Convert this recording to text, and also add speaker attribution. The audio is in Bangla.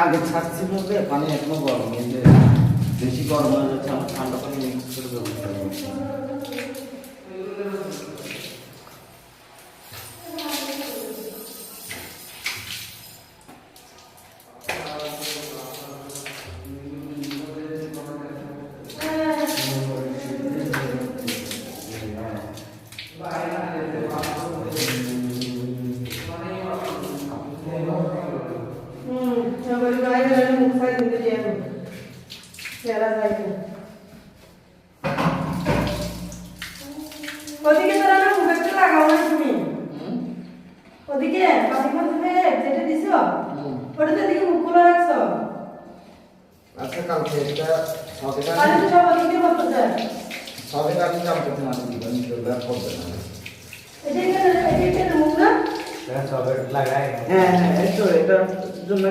Speaker 1: আগে ছাড়ছি বলতে পানি এখনো গরম, কিন্তু বেশি গরম হয়ে যাচ্ছে, আমার ঠান্ডা পানি মিক্স করে ব্যবস্থা করছি।
Speaker 2: ওদিকে তোরা না মুখে একটু লাগাও না তুমি, ওদিকে পাতিমা তুমি যেটা দিছো ওটাতে দিকে মুখ খোলা রাখছো।
Speaker 1: আচ্ছা কালকে এটা সবে
Speaker 2: আরে তো সব ওদিকে বলতেছে
Speaker 1: সবে কালকে কাম করতে না দিবেন, সেটা করবে না।
Speaker 2: এদিকে মুখ না
Speaker 1: হ্যাঁ হ্যাঁ, এই তো এটার জন্য